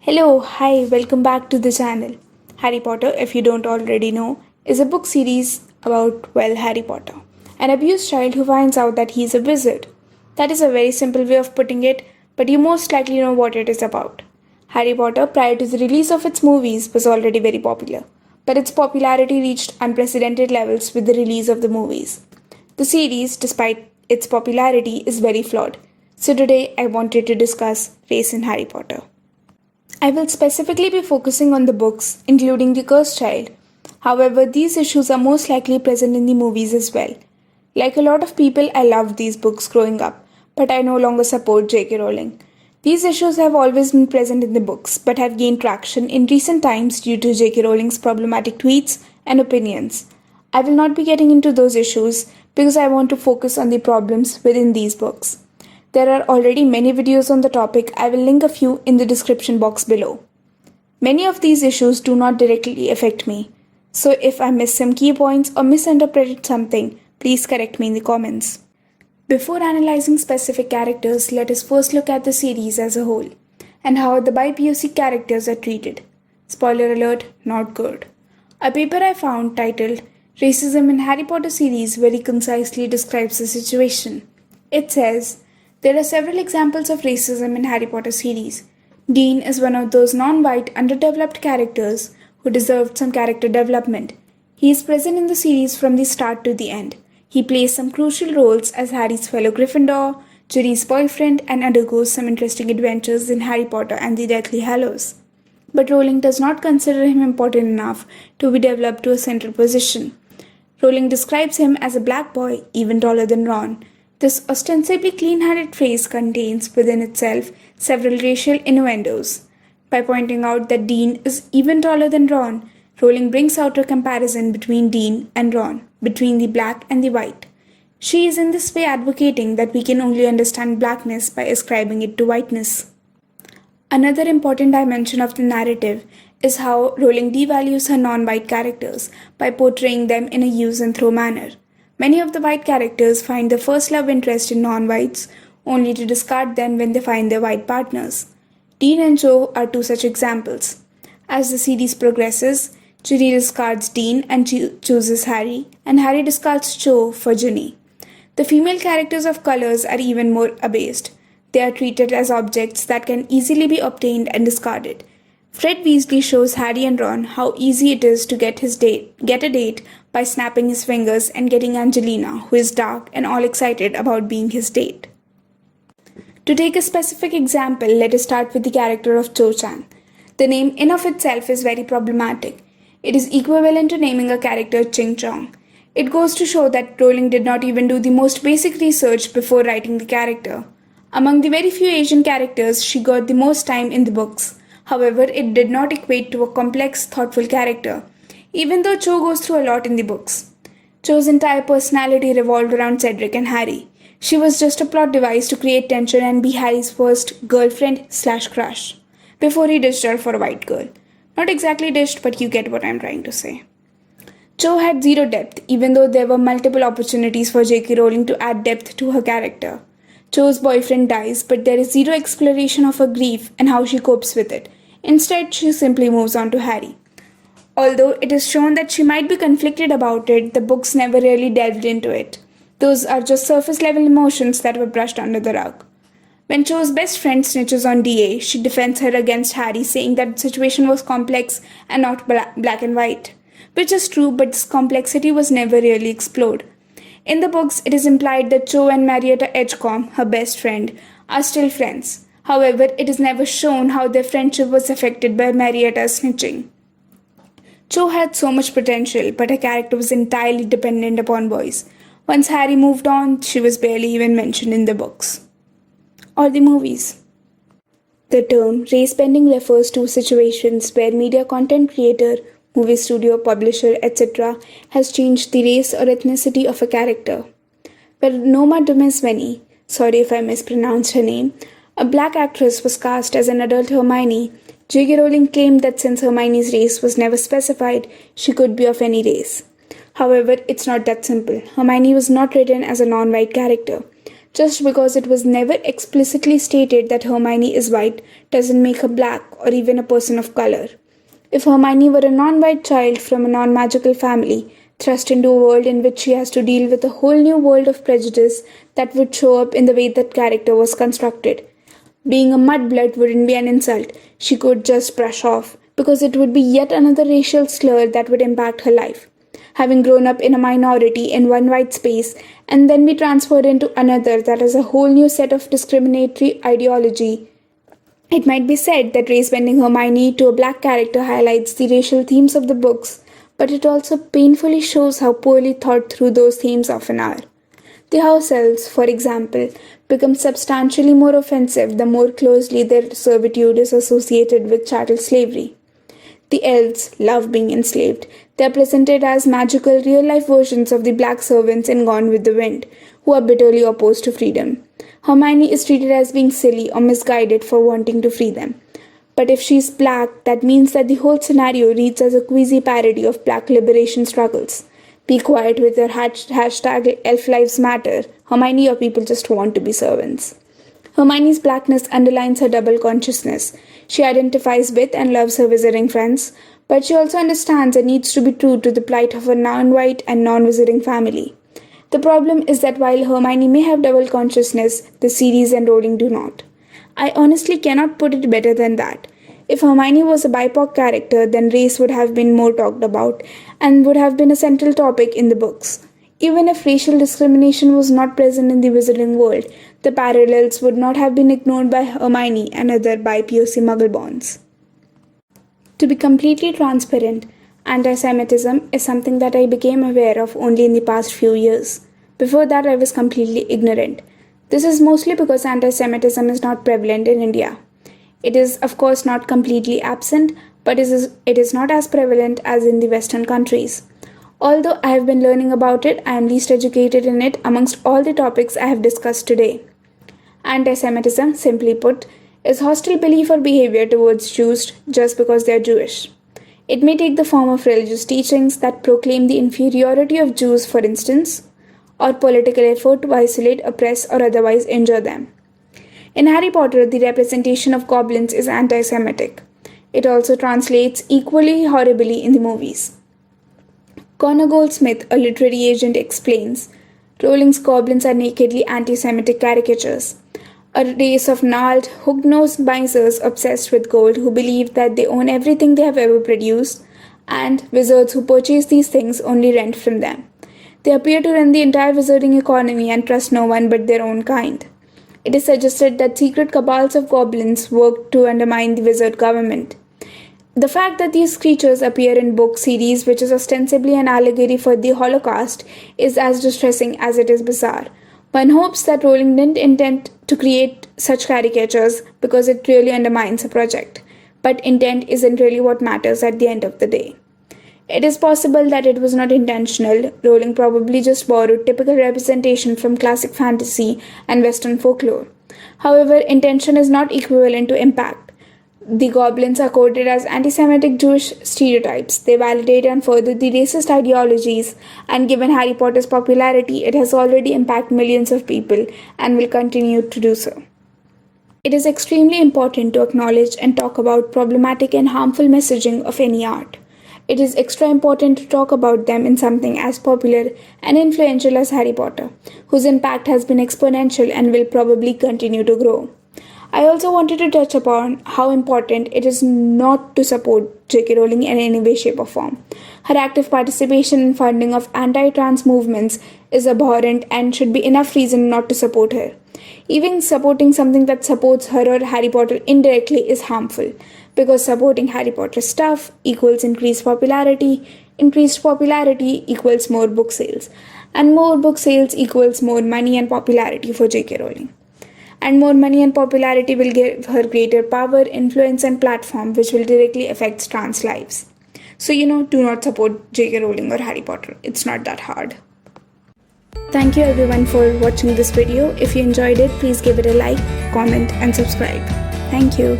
Hello, hi, welcome back to the channel. Harry Potter, if you don't already know, is a book series about, Harry Potter, an abused child who finds out that he's a wizard. That is a very simple way of putting it, but you most likely know what it is about. Harry Potter, prior to the release of its movies, was already very popular, but its popularity reached unprecedented levels with the release of the movies. The series, despite its popularity, is very flawed. So today I wanted to discuss race in Harry Potter. I will specifically be focusing on the books, including The Cursed Child. However, these issues are most likely present in the movies as well. Like a lot of people, I loved these books growing up, but I no longer support JK Rowling. These issues have always been present in the books, but have gained traction in recent times due to JK Rowling's problematic tweets and opinions. I will not be getting into those issues because I want to focus on the problems within these books. There are already many videos on the topic. I will link a few in the description box below. Many of these issues do not directly affect me, so if I miss some key points or misinterpreted something, please correct me in the comments. Before analyzing specific characters, let us first look at the series as a whole and how the BIPOC characters are treated. Spoiler alert, not good. A paper I found titled Racism in Harry Potter series very concisely describes the situation. It says, there are several examples of racism in Harry Potter series. Dean is one of those non-white, underdeveloped characters who deserved some character development. He is present in the series from the start to the end. He plays some crucial roles as Harry's fellow Gryffindor, Ginny's boyfriend, and undergoes some interesting adventures in Harry Potter and the Deathly Hallows. But Rowling does not consider him important enough to be developed to a central position. Rowling describes him as a black boy, even taller than Ron. This ostensibly clean-handed phrase contains within itself several racial innuendos. By pointing out that Dean is even taller than Ron, Rowling brings out a comparison between Dean and Ron, between the black and the white. She is in this way advocating that we can only understand blackness by ascribing it to whiteness. Another important dimension of the narrative is how Rowling devalues her non-white characters by portraying them in a use and throw manner. Many of the white characters find their first love interest in non-whites, only to discard them when they find their white partners. Dean and Cho are two such examples. As the series progresses, Ginny discards Dean and chooses Harry, and Harry discards Cho for Ginny. The female characters of colors are even more abased. They are treated as objects that can easily be obtained and discarded. Fred Weasley shows Harry and Ron how easy it is to get a date by snapping his fingers and getting Angelina, who is dark and all excited about being his date. To take a specific example, let us start with the character of Cho Chang. The name in of itself is very problematic. It is equivalent to naming a character Ching Chong. It goes to show that Rowling did not even do the most basic research before writing the character. Among the very few Asian characters, she got the most time in the books. However, it did not equate to a complex, thoughtful character, even though Cho goes through a lot in the books. Cho's entire personality revolved around Cedric and Harry. She was just a plot device to create tension and be Harry's first girlfriend/crush, before he ditched her for a white girl. Not exactly ditched, but you get what I'm trying to say. Cho had zero depth, even though there were multiple opportunities for JK Rowling to add depth to her character. Cho's boyfriend dies, but there is zero exploration of her grief and how she copes with it. Instead, she simply moves on to Harry. Although it is shown that she might be conflicted about it, the books never really delved into it. Those are just surface-level emotions that were brushed under the rug. When Cho's best friend snitches on DA, she defends her against Harry, saying that the situation was complex and not black and white. Which is true, but this complexity was never really explored. In the books, it is implied that Cho and Marietta Edgecombe, her best friend, are still friends. However, it is never shown how their friendship was affected by Marietta's snitching. Cho had so much potential, but her character was entirely dependent upon boys. Once Harry moved on, she was barely even mentioned in the books or the movies. The term racebending refers to situations where media content creator, movie studio, publisher, etc. has changed the race or ethnicity of a character. When Noma Dumesweny, sorry if I mispronounced her name, a black actress was cast as an adult Hermione, J.K. Rowling claimed that since Hermione's race was never specified, she could be of any race. However, it's not that simple. Hermione was not written as a non-white character. Just because it was never explicitly stated that Hermione is white doesn't make her black or even a person of color. If Hermione were a non-white child from a non-magical family, thrust into a world in which she has to deal with a whole new world of prejudice that would show up in the way that character was constructed. Being a mudblood wouldn't be an insult she could just brush off, because it would be yet another racial slur that would impact her life. Having grown up in a minority in one white space and then be transferred into another that has a whole new set of discriminatory ideology, it might be said that race-bending Hermione to a black character highlights the racial themes of the books, but it also painfully shows how poorly thought through those themes often are. The house elves, for example, become substantially more offensive the more closely their servitude is associated with chattel slavery. The elves love being enslaved. They are presented as magical, real-life versions of the black servants in Gone with the Wind, who are bitterly opposed to freedom. Hermione is treated as being silly or misguided for wanting to free them. But if she's black, that means that the whole scenario reads as a queasy parody of black liberation struggles. Be quiet with your hashtag elf lives matter. Hermione, or people just want to be servants. Hermione's blackness underlines her double consciousness. She identifies with and loves her wizarding friends, but she also understands and needs to be true to the plight of her non-white and non-wizarding family. The problem is that while Hermione may have double consciousness, the series and Rowling do not. I honestly cannot put it better than that. If Hermione was a BIPOC character, then race would have been more talked about and would have been a central topic in the books. Even if racial discrimination was not present in the wizarding world, the parallels would not have been ignored by Hermione and other bi-POC Muggle-borns. To be completely transparent, anti-Semitism is something that I became aware of only in the past few years. Before that, I was completely ignorant. This is mostly because anti-Semitism is not prevalent in India. It is, of course, not completely absent, but it is not as prevalent as in the Western countries. Although I have been learning about it, I am least educated in it amongst all the topics I have discussed today. Anti-Semitism, simply put, is hostile belief or behavior towards Jews just because they are Jewish. It may take the form of religious teachings that proclaim the inferiority of Jews, for instance, or political effort to isolate, oppress, or otherwise injure them. In Harry Potter, the representation of goblins is anti-Semitic. It also translates equally horribly in the movies. Connor Goldsmith, a literary agent, explains, Rowling's goblins are nakedly anti-Semitic caricatures. A race of gnarled, hook-nosed misers obsessed with gold who believe that they own everything they have ever produced, and wizards who purchase these things only rent from them. They appear to run the entire wizarding economy and trust no one but their own kind. It is suggested that secret cabals of goblins work to undermine the wizard government. The fact that these creatures appear in book series, which is ostensibly an allegory for the Holocaust, is as distressing as it is bizarre. One hopes that Rowling didn't intend to create such caricatures because it really undermines a project. But intent isn't really what matters at the end of the day. It is possible that it was not intentional. Rowling probably just borrowed typical representation from classic fantasy and Western folklore. However, intention is not equivalent to impact. The goblins are quoted as anti-Semitic Jewish stereotypes. They validate and further the racist ideologies, and given Harry Potter's popularity, it has already impacted millions of people and will continue to do so. It is extremely important to acknowledge and talk about problematic and harmful messaging of any art. It is extra important to talk about them in something as popular and influential as Harry Potter, whose impact has been exponential and will probably continue to grow. I also wanted to touch upon how important it is not to support JK Rowling in any way, shape or form. Her active participation in funding of anti-trans movements is abhorrent and should be enough reason not to support her. Even supporting something that supports her or Harry Potter indirectly is harmful, because supporting Harry Potter stuff equals increased popularity equals more book sales, and more book sales equals more money and popularity for JK Rowling. And more money and popularity will give her greater power, influence and platform, which will directly affect trans lives. So do not support JK Rowling or Harry Potter. It's not that hard. Thank you everyone for watching this video. If you enjoyed it, please give it a like, comment and subscribe. Thank you.